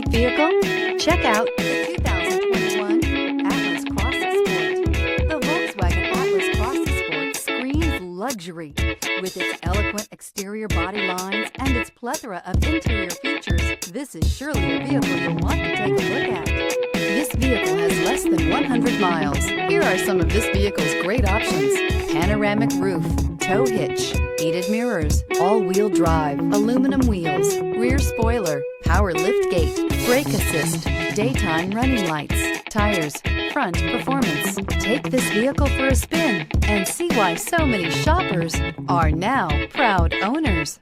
right vehicle? Check out the 2021 Atlas Cross Sport. The Volkswagen Atlas Cross Sport screams luxury. With its eloquent exterior body lines and its plethora of interior features, this is surely a vehicle you'll want to take a look at. This vehicle has less than 100 miles. Here are some of this vehicle's great options: panoramic roof, tow hitch, heated mirrors, all-wheel drive, aluminum wheels, rear spoiler, power liftgate, brake assist, daytime running lights, tires, front performance. Take this vehicle for a spin and see why so many shoppers are now proud owners.